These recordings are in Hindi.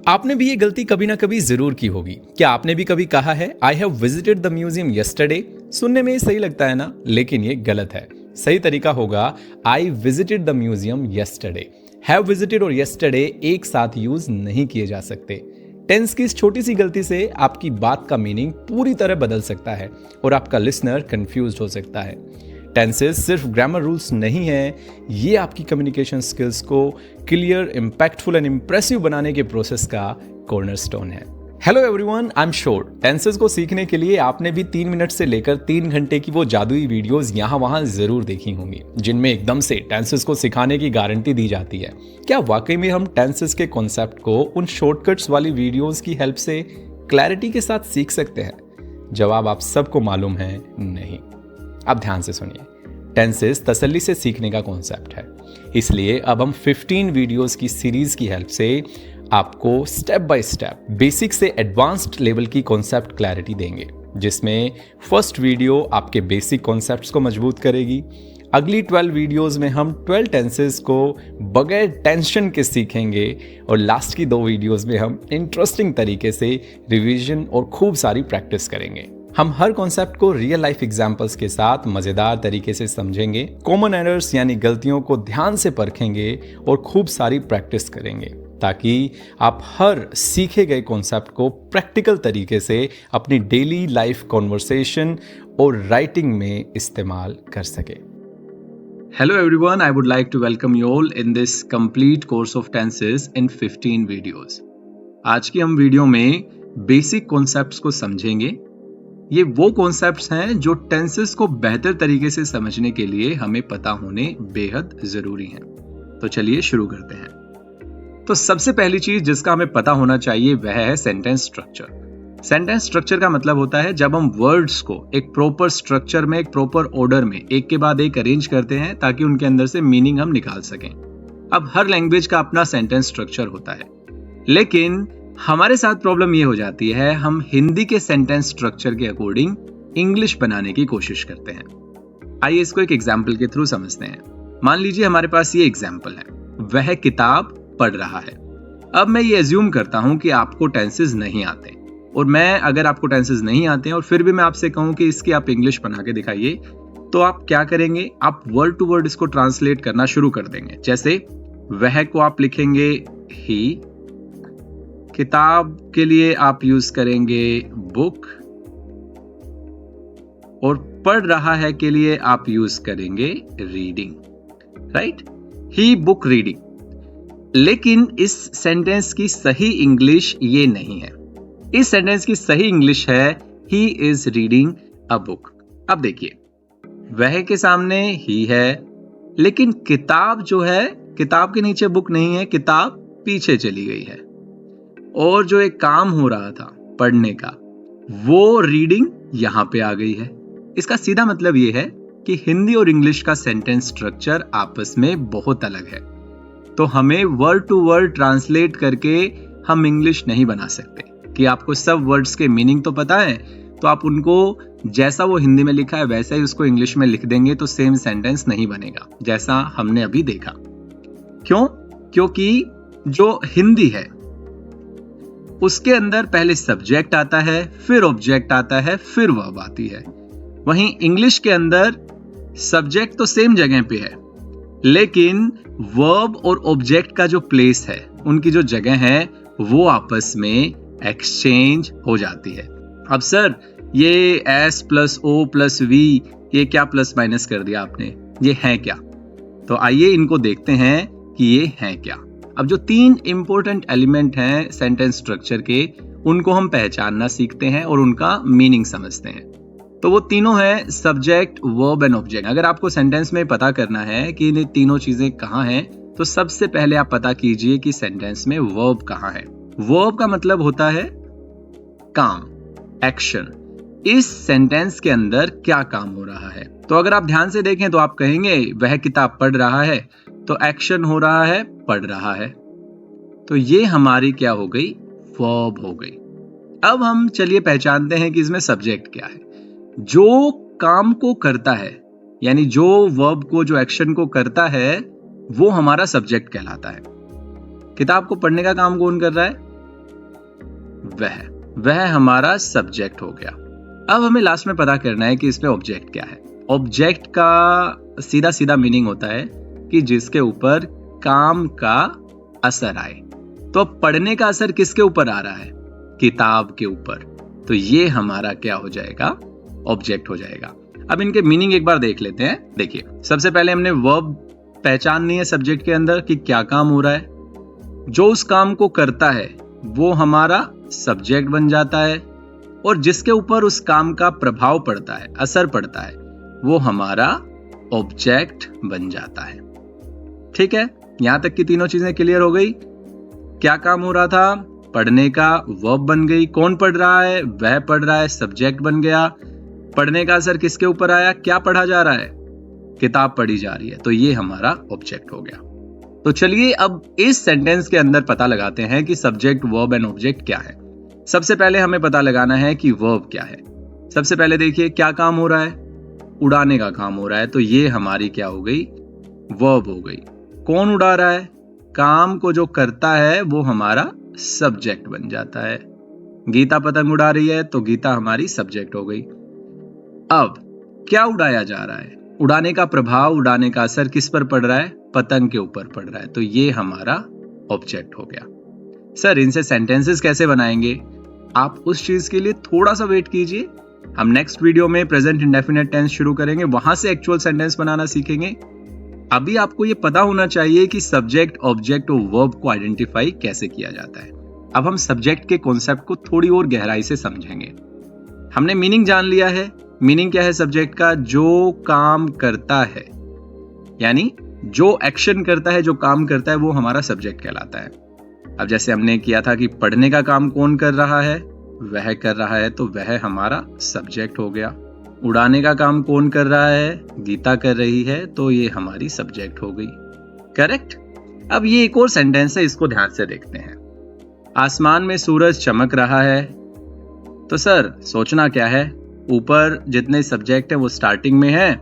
आपने भी ये गलती कभी ना कभी जरूर की होगी। क्या आपने भी कभी कहा है I have visited the museum yesterday? सुनने में ये सही लगता है ना, लेकिन ये गलत है। सही तरीका होगा I visited the museum yesterday. Have visited और यस्टरडे एक साथ यूज नहीं किए जा सकते। टेंस की इस छोटी सी गलती से आपकी बात का मीनिंग पूरी तरह बदल सकता है और आपका लिसनर कंफ्यूज्ड हो सकता है। टेंसेस सिर्फ ग्रामर रूल्स नहीं है, ये आपकी कम्युनिकेशन स्किल्स को क्लियर, इम्पैक्टफुल एंड इंप्रेसिव बनाने के प्रोसेस का कॉर्नरस्टोन है। Hello everyone, I am sure tenses को सीखने के लिए आपने भी 3 मिनट से लेकर 3 घंटे की वो जादुई वीडियोस यहाँ वहाँ जरूर देखी होंगी, जिनमें एकदम से टेंसेस को सिखाने की गारंटी दी जाती है। क्या वाकई में हम टेंसेस के कॉन्सेप्ट को उन शॉर्टकट्स वाली वीडियोस की हेल्प से क्लैरिटी के साथ सीख सकते हैं? जवाब आप सबको मालूम है, नहीं। अब ध्यान से सुनिए, टेंसेस तसल्ली से सीखने का कॉन्सेप्ट है, इसलिए अब हम 15 वीडियोस की सीरीज की हेल्प से आपको स्टेप बाय स्टेप बेसिक से एडवांस्ड लेवल की कॉन्सेप्ट क्लैरिटी देंगे, जिसमें फर्स्ट वीडियो आपके बेसिक कॉन्सेप्ट्स को मजबूत करेगी। अगली 12 वीडियोस में हम 12 टेंसेस को बगैर टेंशन के सीखेंगे और लास्ट की 2 वीडियोस में हम इंटरेस्टिंग तरीके से रिवीजन और खूब सारी प्रैक्टिस करेंगे। हम हर कॉन्सेप्ट को रियल लाइफ एग्जांपल्स के साथ मजेदार तरीके से समझेंगे, कॉमन एरर्स यानी गलतियों को ध्यान से परखेंगे और खूब सारी प्रैक्टिस करेंगे, ताकि आप हर सीखे गए कॉन्सेप्ट को प्रैक्टिकल तरीके से अपनी डेली लाइफ कॉन्वर्सेशन और राइटिंग में इस्तेमाल कर सके। Hello everyone, I would like to welcome you all in this complete course of tenses in 15 videos. आज की हम वीडियो में बेसिक कॉन्सेप्ट्स को समझेंगे। ये वो कॉन्सेप्ट्स हैं जो टेंसेस को बेहतर तरीके से समझने के लिए हमें पता होने बेहद जरूरी हैं। तो चलिए शुरू करते हैं। तो सबसे पहली चीज जिसका हमें पता होना चाहिए वह है सेंटेंस स्ट्रक्चर। सेंटेंस स्ट्रक्चर का मतलब होता है जब हम वर्ड्स को एक प्रॉपर स्ट्रक्चर में, एक प्रॉपर ऑर्डर में एक के बाद एक अरेंज करते हैं ताकि उनके अंदर से मीनिंग हम निकाल सकें। अब हर लैंग्वेज का अपना सेंटेंस स्ट्रक्चर होता है, लेकिन हमारे साथ प्रॉब्लम ये हो जाती है, हम हिंदी के सेंटेंस स्ट्रक्चर के अकॉर्डिंग इंग्लिश बनाने की कोशिश करते हैं। आइए इसको एक एग्जाम्पल के थ्रू समझते हैं। मान लीजिए हमारे पास ये एग्जाम्पल है, वह किताब पढ़ रहा है। अब मैं ये एज्यूम करता हूं कि आपको टेंसेस नहीं आते, और मैं अगर आपको टेंसेस नहीं आते हैं और फिर भी मैं आपसे कहूं कि इसकी आप इंग्लिश बना के दिखाइए, तो आप क्या करेंगे? आप वर्ड टू वर्ड इसको ट्रांसलेट करना शुरू कर देंगे। जैसे वह को आप लिखेंगे ही, किताब के लिए आप यूज करेंगे बुक, और पढ़ रहा है के लिए आप यूज करेंगे रीडिंग, राइट? ही बुक रीडिंग। लेकिन इस सेंटेंस की सही इंग्लिश ये नहीं है। इस सेंटेंस की सही इंग्लिश है he is reading a book. अब देखिए, वह के सामने ही है, लेकिन किताब जो है, किताब के नीचे बुक नहीं है, किताब पीछे चली गई है, और जो एक काम हो रहा था पढ़ने का, वो रीडिंग यहां पे आ गई है। इसका सीधा मतलब ये है कि हिंदी और इंग्लिश का सेंटेंस स्ट्रक्चर आपस में बहुत अलग है। तो हमें वर्ड टू वर्ड ट्रांसलेट करके हम इंग्लिश नहीं बना सकते। कि आपको सब वर्ड्स के मीनिंग तो पता है, तो आप उनको जैसा वो हिंदी में लिखा है वैसा ही उसको इंग्लिश में लिख देंगे तो सेम सेंटेंस नहीं बनेगा, जैसा हमने अभी देखा। क्यों? क्योंकि जो हिंदी है उसके अंदर पहले सब्जेक्ट आता है, फिर ऑब्जेक्ट आता है, फिर वर्ब आती है। वहीं इंग्लिश के अंदर सब्जेक्ट तो सेम जगह पे है, लेकिन वर्ब और ऑब्जेक्ट का जो प्लेस है, उनकी जो जगह है, वो आपस में एक्सचेंज हो जाती है। अब सर, ये S plus O plus V, ये क्या प्लस माइनस कर दिया आपने, ये है क्या? तो आइए इनको देखते हैं कि ये है क्या। अब जो 3 इंपॉर्टेंट एलिमेंट हैं सेंटेंस स्ट्रक्चर के, उनको हम पहचानना सीखते हैं और उनका मीनिंग समझते हैं। तो वो तीनों है सब्जेक्ट, वर्ब एंड ऑब्जेक्ट। अगर आपको सेंटेंस में पता करना है कि ये तीनों चीजें कहाँ हैं, तो सबसे पहले आप पता कीजिए कि सेंटेंस में वर्ब कहाँ है। वर्ब का मतलब होता है काम, एक्शन। इस सेंटेंस के अंदर क्या काम हो रहा है? तो अगर आप ध्यान से देखें तो आप कहेंगे वह किताब पढ़ रहा है, तो एक्शन हो रहा है पढ़ रहा है। तो ये हमारी क्या हो गई? वर्ब हो गई। अब हम चलिए पहचानते हैं कि इसमें सब्जेक्ट क्या है। जो काम को करता है, यानी जो वर्ब को, जो एक्शन को करता है, वो हमारा सब्जेक्ट कहलाता है। किताब को पढ़ने का काम कौन कर रहा है? वह हमारा सब्जेक्ट हो गया। अब हमें लास्ट में पता करना है कि इसमें ऑब्जेक्ट क्या है। ऑब्जेक्ट का सीधा सीधा मीनिंग होता है कि जिसके ऊपर काम का असर आए। तो अब पढ़ने का असर किसके ऊपर आ रहा है? किताब के ऊपर। तो ये हमारा क्या हो जाएगा? ऑब्जेक्ट हो जाएगा। अब इनके मीनिंग एक बार देख लेते हैं। देखिए, सबसे पहले हमने वर्ब पहचाननी है सब्जेक्ट के अंदर कि क्या काम हो रहा है। जो उस काम को करता है वो हमारा सब्जेक्ट बन जाता है, और जिसके ऊपर उस काम का प्रभाव पड़ता है, असर पड़ता है, वो हमारा ऑब्जेक्ट बन जाता है। ठीक है, यहां तक की तीनों चीजें क्लियर हो गई। क्या काम हो रहा था? पढ़ने का, वर्ब बन गई। कौन पढ़ रहा है? वह पढ़ रहा है, सब्जेक्ट बन गया। पढ़ने का असर किसके ऊपर आया? क्या पढ़ा जा रहा है? किताब पढ़ी जा रही है, तो ये हमारा ऑब्जेक्ट हो गया। तो चलिए अब इस सेंटेंस के अंदर पता लगाते हैं कि सब्जेक्ट, वर्ब एंड ऑब्जेक्ट क्या है। सबसे पहले हमें पता लगाना है कि वर्ब क्या है। सबसे पहले देखिए, क्या काम हो रहा है? उड़ाने का काम हो रहा है, तो ये हमारी क्या हो गई? वर्ब हो गई। कौन उड़ा रहा है? काम को जो करता है वो हमारा सब्जेक्ट बन जाता है। गीता पतंग उड़ा रही है, तो गीता हमारी सब्जेक्ट हो गई। अब क्या उड़ाया जा रहा है? उड़ाने का प्रभाव, उड़ाने का असर किस पर पड़ रहा है? पतंग के ऊपर पड़ रहा है, तो ये हमारा ऑब्जेक्ट हो गया। सर, इनसे सेंटेंसेस कैसे बनाएंगे? आप उस चीज के लिए थोड़ा सा वेट कीजिए। हम नेक्स्ट वीडियो में प्रेजेंट इंडेफिनिट टेंस शुरू करेंगे, वहां से एक्चुअल सेंटेंस बनाना सीखेंगे। अभी आपको ये पता होना चाहिए कि सब्जेक्ट, ऑब्जेक्ट और वर्ब को आइडेंटिफाई कैसे किया जाता है। अब हम सब्जेक्ट के कॉन्सेप्ट को थोड़ी और गहराई से समझेंगे। हमने मीनिंग जान लिया है। मीनिंग क्या है सब्जेक्ट का? जो काम करता है, यानी जो एक्शन करता है, जो काम करता है, वो हमारा सब्जेक्ट कहलाता है। अब जैसे हमने किया था कि पढ़ने का काम कौन कर रहा है? वह कर रहा है, तो वह हमारा सब्जेक्ट हो गया। उड़ाने का काम कौन कर रहा है? गीता कर रही है, तो ये हमारी सब्जेक्ट हो गई। करेक्ट। अब ये एक और सेंटेंस है, इसको ध्यान से देखते हैं। आसमान में सूरज चमक रहा है, तो सर सोचना क्या है? ऊपर जितने सब्जेक्ट है वो स्टार्टिंग में है,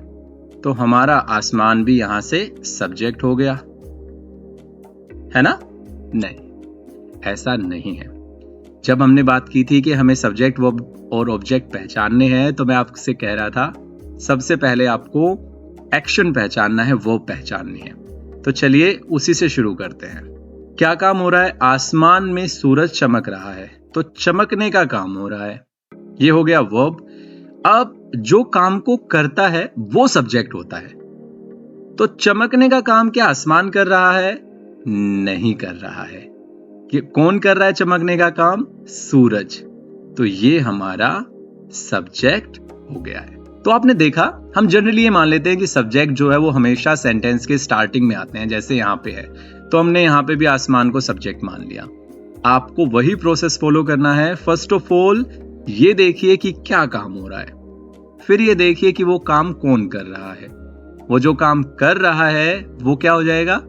तो हमारा आसमान भी यहां से सब्जेक्ट हो गया, है ना? नहीं, ऐसा नहीं है। जब हमने बात की थी कि हमें सब्जेक्ट, वर्ब और ऑब्जेक्ट पहचानने हैं, तो मैं आपसे कह रहा था सबसे पहले आपको एक्शन पहचानना है, वर्ब पहचाननी है। तो चलिए उसी से शुरू करते हैं। क्या काम हो रहा है? आसमान में सूरज चमक रहा है, तो चमकने का काम हो रहा है, ये हो गया वर्ब। अब जो काम को करता है वो सब्जेक्ट होता है, तो चमकने का काम क्या आसमान कर रहा है? नहीं कर रहा है। कि कौन कर रहा है चमकने का काम? सूरज। तो ये हमारा सब्जेक्ट हो गया है। तो आपने देखा, हम जनरली ये मान लेते हैं कि सब्जेक्ट जो है वो हमेशा सेंटेंस के स्टार्टिंग में आते हैं, जैसे यहाँ पे है, तो हमने यहाँ पे भी आसमान को सब्जेक्ट मान लिया। आपको वही प्रोसेस फॉलो करना है। फर्स्ट ऑफ ऑल ये देखिए कि क्या काम हो रहा है, फिर ये देखिए कि वो काम कौन कर रहा है। वो जो काम कर रहा है वो क्या हो जाएगा?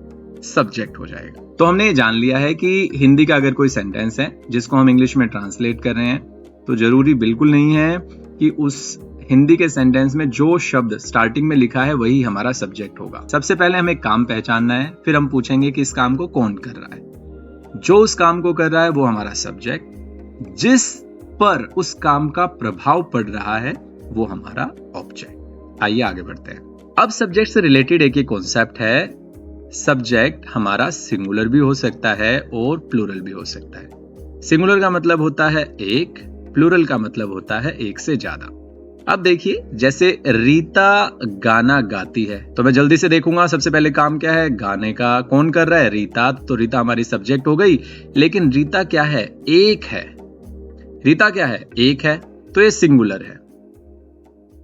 सब्जेक्ट हो जाएगा। तो हमने ये जान लिया है कि हिंदी का अगर कोई सेंटेंस है जिसको हम इंग्लिश में ट्रांसलेट कर रहे हैं, तो जरूरी बिल्कुल नहीं है कि उस हिंदी के सेंटेंस में जो शब्द स्टार्टिंग में लिखा है वही हमारा सब्जेक्ट होगा। सबसे पहले हमें काम पहचानना है, फिर हम पूछेंगे कि इस काम को कौन कर रहा है। जो उस काम को कर रहा है वो हमारा सब्जेक्ट, जिस पर उस काम का प्रभाव पड़ रहा है वो हमारा ऑब्जेक्ट। आइए आगे बढ़ते हैं। अब सब्जेक्ट से रिलेटेड एक ही कॉन्सेप्ट है। सब्जेक्ट हमारा सिंगुलर भी हो सकता है और प्लूरल भी हो सकता है। सिंगुलर का मतलब होता है एक, प्लूरल का मतलब होता है एक से ज्यादा। अब देखिए, जैसे रीता गाना गाती है, तो मैं जल्दी से देखूंगा सबसे पहले काम क्या है? गाने का। कौन कर रहा है? रीता। तो रीता हमारी सब्जेक्ट हो गई, लेकिन रीता क्या है? एक है। रीता क्या है? एक है, तो ये सिंगुलर है।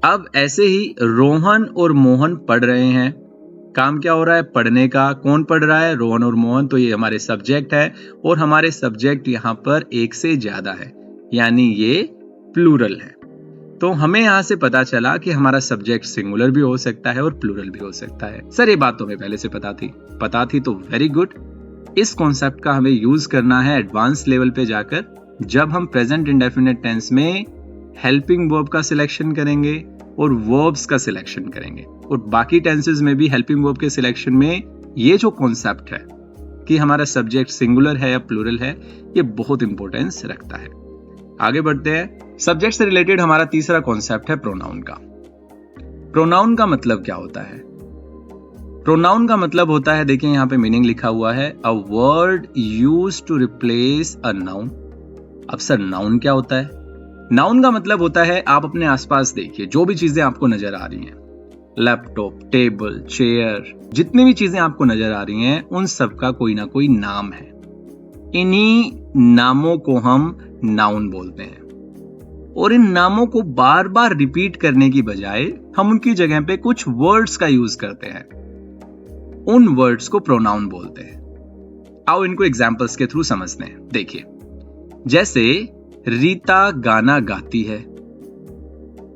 अब ऐसे ही रोहन और मोहन पढ़ रहे हैं। काम क्या हो रहा है? पढ़ने का। कौन पढ़ रहा है? रोहन और मोहन। तो ये हमारे सब्जेक्ट है, और हमारे सब्जेक्ट यहाँ पर एक से ज्यादा है, यानी ये प्लूरल है। तो हमें यहां से पता चला कि हमारा सब्जेक्ट सिंगुलर भी हो सकता है और प्लूरल भी हो सकता है। सर ये बात तो हमें पहले से पता थी तो वेरी गुड। इस कॉन्सेप्ट का हमें यूज करना है एडवांस लेवल पे जाकर, जब हम प्रेजेंट इंडेफिनिट टेंस में हेल्पिंग वर्ब का सिलेक्शन करेंगे और वर्ब्स का सिलेक्शन करेंगे, और बाकी टेंसेस में भी हेल्पिंग वर्ब के सिलेक्शन में ये जो कॉन्सेप्ट है कि हमारा सब्जेक्ट सिंगुलर है या प्लूरल है, ये बहुत इंपॉर्टेंस रखता है। आगे बढ़ते हैं। सब्जेक्ट से रिलेटेड हमारा तीसरा कॉन्सेप्ट है प्रोनाउन का। प्रोनाउन का मतलब क्या होता है? प्रोनाउन का मतलब होता है, देखिए यहाँ पे मीनिंग लिखा हुआ है, a word used to replace a noun. अब सर नाउन क्या होता है? नाउन का मतलब होता है, आप अपने आसपास देखिए, जो भी चीजें आपको नजर आ रही हैं, लैपटॉप, टेबल, चेयर, जितनी भी चीजें आपको नजर आ रही हैं, उन सब का कोई ना कोई नाम है। इन्हीं नामों को हम नाउन बोलते हैं। और इन नामों को बार बार रिपीट करने की बजाय हम उनकी जगह पे कुछ वर्ड्स का यूज करते हैं, उन वर्ड्स को प्रोनाउन बोलते हैं। आओ इनको एग्जाम्पल्स के थ्रू समझते हैं। देखिए, जैसे रीता गाना गाती है।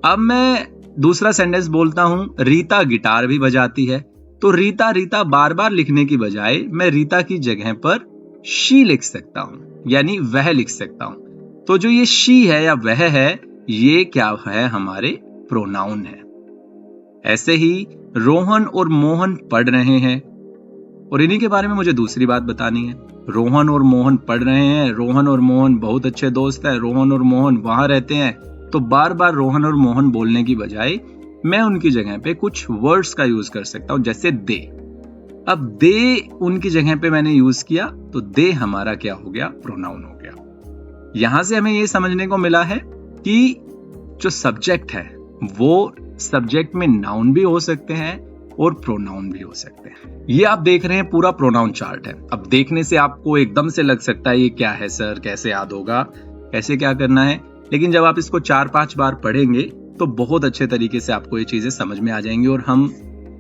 अब मैं दूसरा सेंटेंस बोलता हूं, रीता गिटार भी बजाती है। तो रीता रीता बार बार लिखने की बजाय मैं रीता की जगह पर शी लिख सकता हूं, यानी वह लिख सकता हूं। तो जो ये शी है या वह है, ये क्या है? हमारे प्रोनाउन है। ऐसे ही रोहन और मोहन पढ़ रहे हैं, और इन्हीं के बारे में मुझे दूसरी बात बतानी है। रोहन और मोहन पढ़ रहे हैं, रोहन और मोहन बहुत अच्छे दोस्त हैं, रोहन और मोहन वहां रहते हैं। तो बार बार रोहन और मोहन बोलने की बजाय मैं उनकी जगह पे कुछ वर्ड्स का यूज कर सकता हूं, जैसे दे। अब दे उनकी जगह पे मैंने यूज किया, तो दे हमारा क्या हो गया? प्रोनाउन हो गया। यहां से हमें ये समझने को मिला है कि जो सब्जेक्ट है वो सब्जेक्ट में नाउन भी हो सकते हैं और प्रोनाउन भी हो सकते हैं। ये आप देख रहे हैं पूरा प्रोनाउन चार्ट है। अब देखने से आपको एकदम से लग सकता है ये क्या है सर, कैसे याद होगा, कैसे क्या करना है, लेकिन जब आप इसको 4-5 बार पढ़ेंगे तो बहुत अच्छे तरीके से आपको ये चीजें समझ में आ जाएंगी। और हम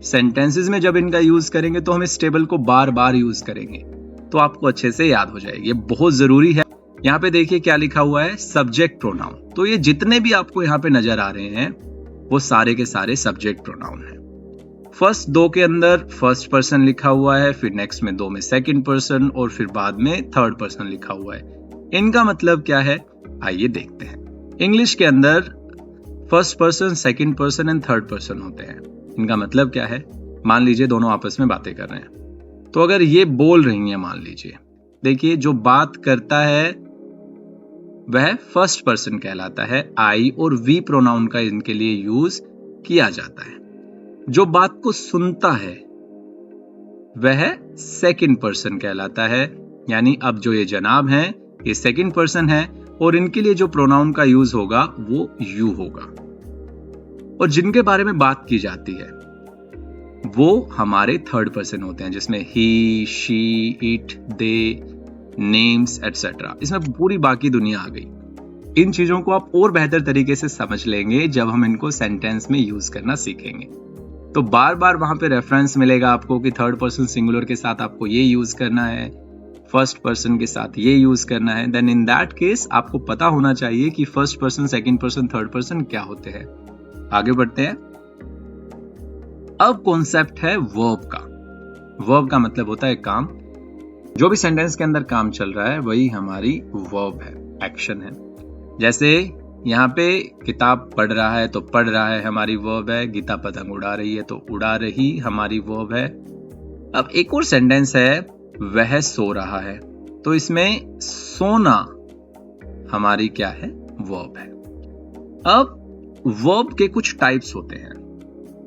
सेंटेंसेस में जब इनका यूज करेंगे तो हम इस टेबल को बार बार यूज करेंगे, तो आपको अच्छे से याद हो जाएगी। ये बहुत जरूरी है। यहाँ पे देखिए क्या लिखा हुआ है, सब्जेक्ट प्रोनाउन। तो ये जितने भी आपको यहाँ पे नजर आ रहे हैं वो सारे के सारे सब्जेक्ट प्रोनाउन है। फर्स्ट 2 के अंदर फर्स्ट पर्सन लिखा हुआ है, फिर नेक्स्ट में 2 में सेकंड पर्सन, और फिर बाद में थर्ड पर्सन लिखा हुआ है। इनका मतलब क्या है, आइए देखते हैं। इंग्लिश के अंदर first person, second person and third person होते हैं। इनका मतलब क्या है? मान लीजिए दोनों आपस में बातें कर रहे हैं, तो अगर ये बोल रही हैं, मान लीजिए, देखिए जो बात करता है वह फर्स्ट पर्सन कहलाता है। आई और वी प्रोनाउन का इनके लिए यूज किया जाता है। जो बात को सुनता है वह सेकंड पर्सन कहलाता है, यानी अब जो ये जनाब हैं ये सेकंड पर्सन है, और इनके लिए जो प्रोनाउन का यूज होगा वो यू होगा। और जिनके बारे में बात की जाती है वो हमारे थर्ड पर्सन होते हैं, जिसमें he, she, it, they, names etcetera. इसमें पूरी बाकी दुनिया आ गई। इन चीजों को आप और बेहतर तरीके से समझ लेंगे जब हम इनको सेंटेंस में यूज करना सीखेंगे। तो बार बार वहां पे रेफरेंस मिलेगा आपको कि थर्ड पर्सन सिंगुलर के साथ आपको ये यूज करना है, फर्स्ट पर्सन के साथ ये यूज करना है। देन इन दैट केस आपको पता होना चाहिए कि first person, second person, third person क्या होते हैं। आगे बढ़ते हैं। अब कॉन्सेप्ट है वर्ब का। वर्ब का मतलब होता है काम। जो भी सेंटेंस के अंदर काम चल रहा है वही हमारी वर्ब है, एक्शन है। जैसे यहाँ पे किताब पढ़ रहा है तो पढ़ रहा है हमारी वर्ब है, गीता पतंग उड़ा रही है तो उड़ा रही हमारी वर्ब है। अब एक और सेंटेंस है, वह सो रहा है, तो इसमें सोना हमारी क्या है? वर्ब है। अब वर्ब के कुछ टाइप्स होते हैं।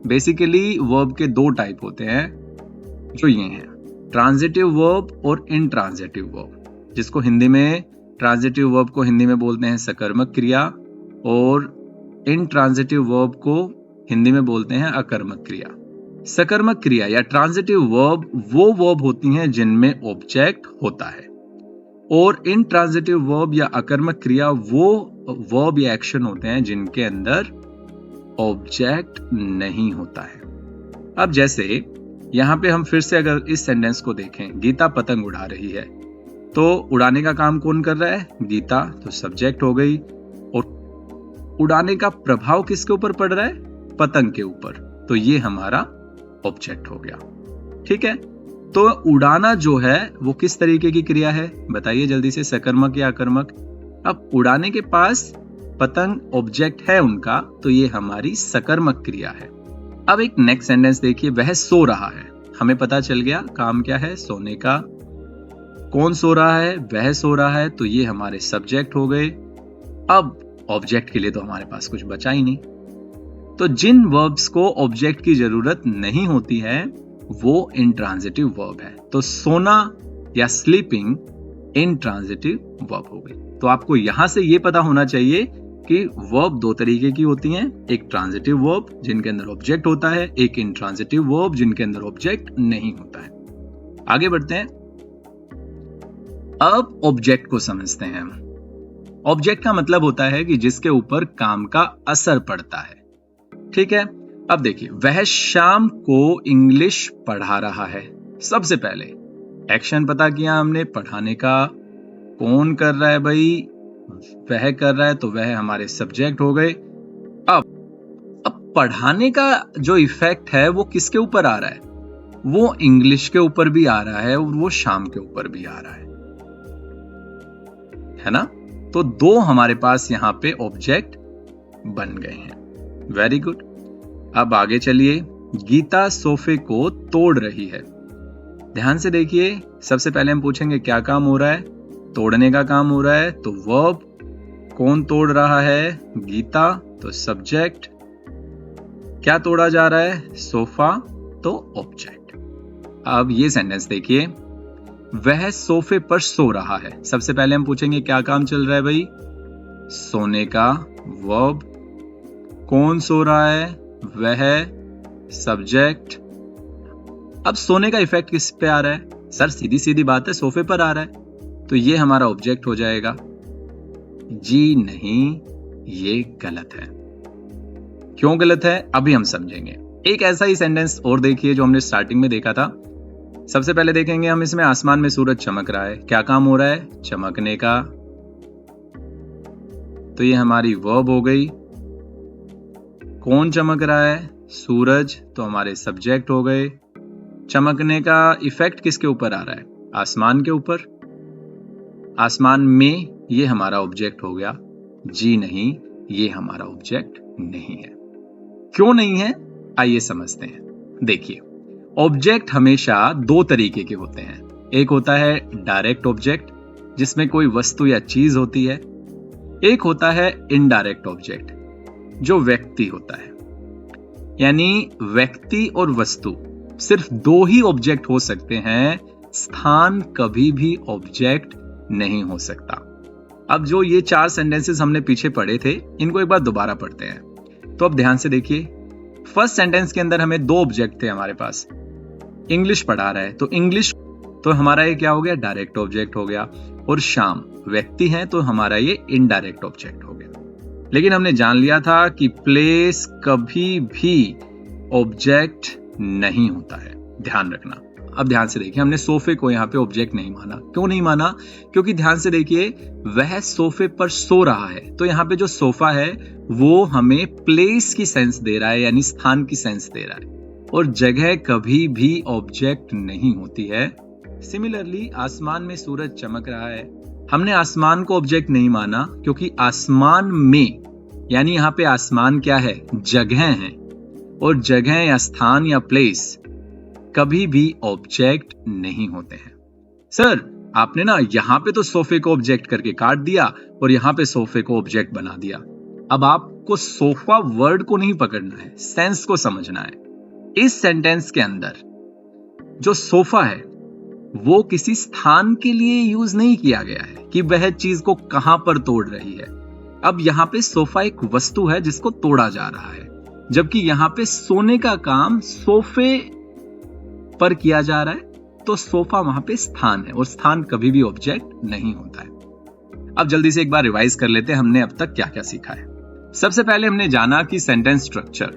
बेसिकली वर्ब के 2 टाइप होते हैं, जो ये हैं, ट्रांजिटिव वर्ब और इनट्रांजिटिव वर्ब। जिसको हिंदी में, ट्रांजिटिव वर्ब को हिंदी में बोलते हैं सकर्मक क्रिया, और इनट्रांजिटिव वर्ब को हिंदी में बोलते हैं अकर्मक क्रिया। सकर्मक क्रिया या ट्रांजिटिव वर्ब वो वर्ब होती हैं जिनमें ऑब्जेक्ट होता है, और इनट्रांजिटिव वर्ब या अकर्मक क्रिया वो वर्ब या एक्शन होते हैं जिनके अंदर ऑब्जेक्ट नहीं होता है। अब जैसे यहां पे हम फिर से अगर इस सेंटेंस को देखें, गीता पतंग उड़ा रही है, तो उड़ाने का काम कौन कर रहा है? गीता, तो सब्जेक्ट हो गई। और उड़ाने का प्रभाव किसके ऊपर पड़ रहा है? पतंग के ऊपर, तो ये हमारा ऑब्जेक्ट हो गया। ठीक है, तो उड़ाना जो है वो किस तरीके की क्रिया है बताइए जल्दी से, सकर्मक या अकर्मक? अब उड़ाने के पास पतंग ऑब्जेक्ट है उनका, तो ये हमारी सकर्मक क्रिया है। अब एक नेक्स्ट सेंटेंस देखिए, वह सो रहा है। हमें पता चल गया काम क्या है? सोने का। कौन सो रहा है, वह सो रहा है, तो ये हमारे सब्जेक्ट हो गए। अब ऑब्जेक्ट के लिए तो हमारे पास कुछ बचा ही नहीं, तो जिन वर्ब्स को ऑब्जेक्ट की जरूरत नहीं होती है वो इंट्रांजिटिव वर्ब है। तो सोना या स्लीपिंग इंट्रांजिटिव वर्ब हो गई। तो आपको यहां से ये पता होना चाहिए कि वर्ब दो तरीके की होती हैं, एक ट्रांजिटिव वर्ब जिनके अंदर ऑब्जेक्ट होता है, एक इंट्रांजिटिव वर्ब जिनके अंदर ऑब्जेक्ट नहीं होता है। आगे बढ़ते हैं, अब ऑब्जेक्ट को समझते हैं हम। ऑब्जेक्ट का मतलब होता है कि जिसके ऊपर काम का असर पड़ता है, ठीक है। अब देखिए, वह शाम को इंग्लिश पढ़ा रहा है। सबसे पहले एक्शन पता किया हमने पढ़ाने का, कौन कर रहा है भाई, वह कर रहा है, तो वह हमारे सब्जेक्ट हो गए। अब पढ़ाने का जो इफेक्ट है वो किसके ऊपर आ रहा है, वो इंग्लिश के ऊपर भी आ रहा है और वो शाम के ऊपर भी आ रहा है ना। तो दो हमारे पास यहां पे ऑब्जेक्ट बन गए हैं। Very good. अब आगे चलिए, गीता सोफे को तोड़ रही है। ध्यान से देखिए, सबसे पहले हम पूछेंगे क्या काम हो रहा है, तोड़ने का काम हो रहा है। तो वर्ब, कौन तोड़ रहा है, गीता, तो सब्जेक्ट, क्या तोड़ा जा रहा है, सोफा, तो ऑब्जेक्ट। अब ये सेंटेंस देखिए, वह सोफे पर सो रहा है। सबसे पहले हम पूछेंगे क्या काम चल रहा है भाई, सोने का, वर्ब, कौन सो रहा है, वह, सब्जेक्ट। अब सोने का इफेक्ट किस पे आ रहा है, सर सीधी सीधी बात है, सोफे पर आ रहा है, तो ये हमारा ऑब्जेक्ट हो जाएगा। जी नहीं, ये गलत है। क्यों गलत है अभी हम समझेंगे। एक ऐसा ही सेंटेंस और देखिए जो हमने स्टार्टिंग में देखा था। सबसे पहले देखेंगे हम इसमें, आसमान में सूरज चमक रहा है। क्या काम हो रहा है, चमकने का, तो ये हमारी वर्ब हो गई। कौन चमक रहा है, सूरज, तो हमारे सब्जेक्ट हो गए। चमकने का इफेक्ट किसके ऊपर आ रहा है, आसमान के ऊपर, आसमान में, ये हमारा ऑब्जेक्ट हो गया। जी नहीं, ये हमारा ऑब्जेक्ट नहीं है। क्यों नहीं है, आइए समझते हैं। देखिए, ऑब्जेक्ट हमेशा दो तरीके के होते हैं। एक होता है डायरेक्ट ऑब्जेक्ट, जिसमें कोई वस्तु या चीज होती है। एक होता है इनडायरेक्ट ऑब्जेक्ट, जो व्यक्ति होता है। यानी व्यक्ति और वस्तु, सिर्फ दो ही ऑब्जेक्ट हो सकते हैं, स्थान कभी भी ऑब्जेक्ट नहीं हो सकता। अब जो ये चार सेंटेंसेस हमने पीछे पढ़े थे, इनको एक बार दोबारा पढ़ते हैं। तो अब ध्यान से देखिए, फर्स्ट सेंटेंस के अंदर हमें दो ऑब्जेक्ट थे हमारे पास। इंग्लिश पढ़ा रहा है, तो इंग्लिश, तो हमारा ये क्या हो गया, डायरेक्ट ऑब्जेक्ट हो गया। और शाम व्यक्ति है, तो हमारा ये इनडायरेक्ट ऑब्जेक्ट हो गया। लेकिन हमने जान लिया था कि प्लेस कभी भी ऑब्जेक्ट नहीं होता है, ध्यान रखना। अब ध्यान से देखिए, हमने सोफे को यहाँ पे ऑब्जेक्ट नहीं माना। क्यों नहीं माना, क्योंकि ध्यान से देखिए, वह सोफे पर सो रहा है, तो यहाँ पे जो सोफा है वो हमें प्लेस की सेंस दे रहा है, यानी स्थान की सेंस दे रहा है। और जगह कभी भी ऑब्जेक्ट नहीं होती है। सिमिलरली, आसमान में सूरज चमक रहा है, हमने आसमान को ऑब्जेक्ट नहीं माना, क्योंकि आसमान में, यानी यहाँ पे आसमान क्या है, जगह है, और जगह या स्थान या प्लेस कभी भी ऑब्जेक्ट नहीं होते हैं। सर आपने ना यहाँ पे तो सोफे को ऑब्जेक्ट करके काट दिया और यहाँ पे सोफे को ऑब्जेक्ट बना दिया। अब आपको सोफा वर्ड को नहीं पकड़ना है, सेंस को समझना है। इस सेंटेंस के अंदर जो सोफा है वो किसी स्थान के लिए यूज नहीं किया गया है कि वह चीज को कहां पर तोड़ रही है। अब यहाँ पे सोफा एक वस्तु है जिसको तोड़ा जा रहा है, जबकि यहाँ पे सोने का काम सोफे पर किया जा रहा है, तो सोफा वहां पे स्थान है और स्थान कभी भी ऑब्जेक्ट नहीं होता है। अब जल्दी से एक बार रिवाइज कर लेते हैं हमने अब तक क्या क्या सीखा है। सबसे पहले हमने जाना कि सेंटेंस स्ट्रक्चर,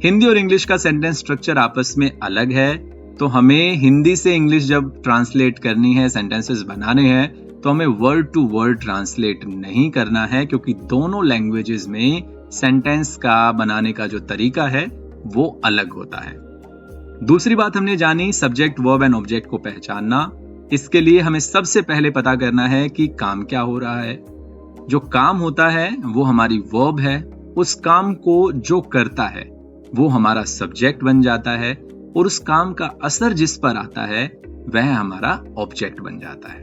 हिंदी और इंग्लिश का सेंटेंस स्ट्रक्चर आपस में अलग है, तो हमें हिंदी से इंग्लिश जब ट्रांसलेट करनी है, सेंटेंसेस बनाने हैं, तो हमें वर्ड टू वर्ड ट्रांसलेट नहीं करना है, क्योंकि दोनों लैंग्वेजेस में सेंटेंस का बनाने का जो तरीका है वो अलग होता है। दूसरी बात हमने जानी, सब्जेक्ट, वर्ब एंड ऑब्जेक्ट को पहचानना। इसके लिए हमें सबसे पहले पता करना है कि काम क्या हो रहा है। जो काम होता है वो हमारी वर्ब है, उस काम को जो करता है वो हमारा सब्जेक्ट बन जाता है, और उस काम का असर जिस पर आता है वह हमारा ऑब्जेक्ट बन जाता है।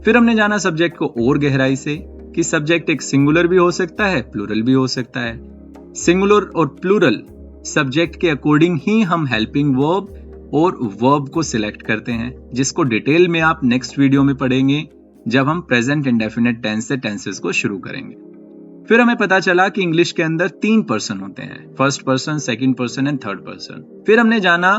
फिर हमने जाना सब्जेक्ट को और गहराई से कि सब्जेक्ट एक सिंगुलर भी हो सकता है, प्लूरल भी हो सकता है। सिंगुलर और प्लूरल सब्जेक्ट के अकॉर्डिंग ही हम हेल्पिंग वर्ब और वर्ब को सिलेक्ट करते हैं, जिसको डिटेल में आप नेक्स्ट वीडियो में पढ़ेंगे जब हम प्रेजेंट इंडेफिनिट टेंस से टेंसेस को शुरू करेंगे। फिर हमें पता चला कि इंग्लिश के अंदर 3 पर्सन होते हैं, first person, second person and third person. फिर हमने जाना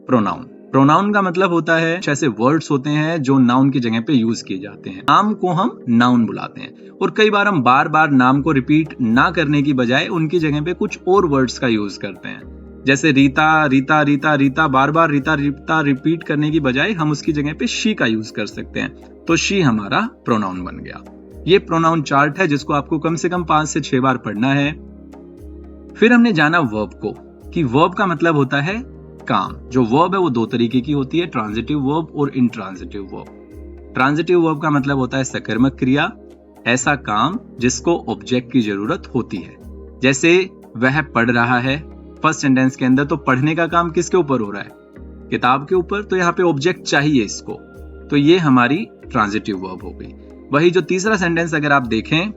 प्रोनाउन। प्रोनाउन का मतलब होता है ऐसे वर्ड्स होते हैं जो नाउन की जगह पे यूज किए जाते हैं। नाम को हम नाउन बुलाते हैं और कई बार हम बार बार नाम को रिपीट ना करने की बजाय उनकी जगह पे कुछ और वर्ड्स का यूज करते हैं। जैसे रीता, रीता, रीता, रीता, बार बार रीता, रीता रिपीट करने की बजाय हम उसकी जगह पे शी का यूज कर सकते हैं, तो शी हमारा प्रोनाउन बन गया। ये प्रोनाउन चार्ट है जिसको आपको कम से कम 5 से 6 बार पढ़ना है। फिर हमने जाना वर्ब को कि वर्ब का मतलब होता है काम। जो वर्ब है वो 2 तरीके की होती है, ट्रांजिटिव वर्ब और इंट्रांजिटिव वर्ब। ट्रांजिटिव वर्ब का मतलब होता है सकर्मक क्रिया, ऐसा काम जिसको ऑब्जेक्ट की जरूरत होती है। जैसे वह पढ़ रहा है, फर्स्ट सेंटेंस के अंदर तो पढ़ने का काम किसके ऊपर हो रहा है, किताब के ऊपर, तो यहाँ पे ऑब्जेक्ट चाहिए इसको, तो ये हमारी ट्रांजिटिव वर्ब हो गई। वही जो तीसरा सेंटेंस अगर आप देखें,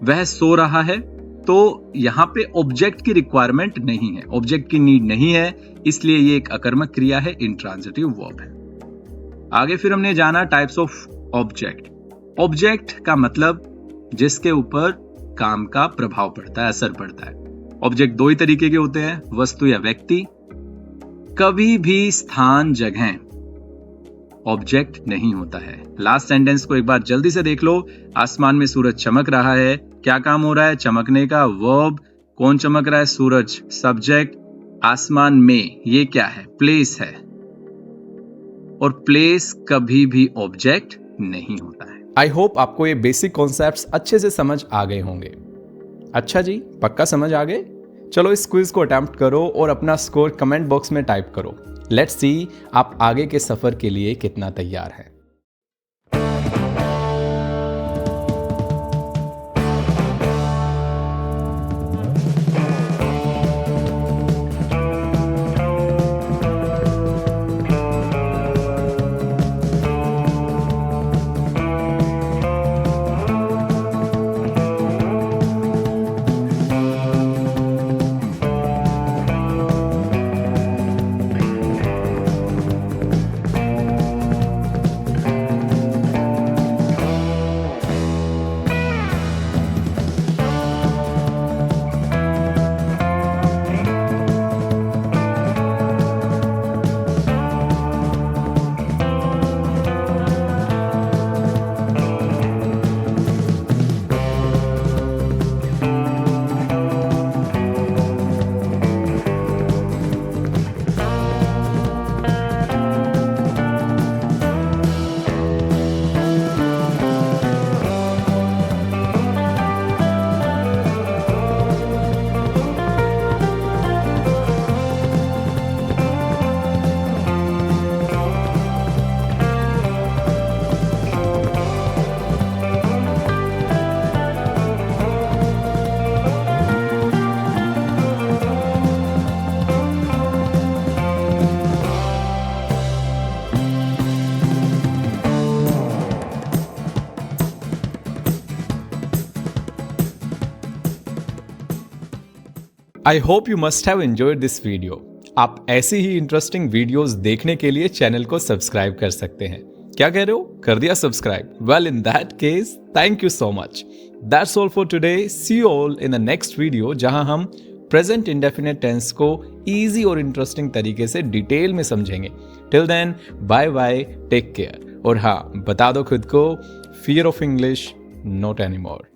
वह सो रहा है, तो यहाँ पे ऑब्जेक्ट की रिक्वायरमेंट नहीं है, ऑब्जेक्ट की नीड नहीं है, इसलिए ये एक अकर्मक क्रिया है, इंट्रांजिटिव वर्ब है। आगे फिर हमने जाना टाइप्स ऑफ ऑब्जेक्ट। ऑब्जेक्ट का मतलब जिसके ऊपर काम का प्रभाव पड़ता है, असर पड़ता है। ऑब्जेक्ट 2 ही तरीके के होते हैं, वस्तु या व्यक्ति। कभी भी स्थान, जगह ऑब्जेक्ट नहीं होता है। लास्ट सेंटेंस को एक बार जल्दी से देख लो। आसमान में सूरज चमक रहा है, क्या काम हो रहा है, चमकने का, वर्ब। कौन चमक रहा है, सूरज, सब्जेक्ट। आसमान में, ये क्या है, प्लेस है, और प्लेस कभी भी ऑब्जेक्ट नहीं होता है। आई होप आपको ये बेसिक कॉन्सेप्ट्स अच्छे से समझ आ गए होंगे। अच्छा जी, पक्का समझ आ गए? चलो इस क्विज को अटेम्प्ट करो और अपना स्कोर कमेंट बॉक्स में टाइप करो। लेट्स सी आप आगे के सफर के लिए कितना तैयार हैं। I hope you must have enjoyed this video. आप ऐसी ही इंटरेस्टिंग वीडियोस देखने के लिए चैनल को सब्सक्राइब कर सकते हैं। क्या कह रहे हो, कर दिया subscribe? Well in that case thank you so much. That's all for today. See you all in the next video, जहां हम प्रेजेंट इंडेफिनिट टेंस को इजी और इंटरेस्टिंग तरीके से डिटेल में समझेंगे। Till then bye bye, take care. और हाँ, बता दो खुद को, fear of English not anymore.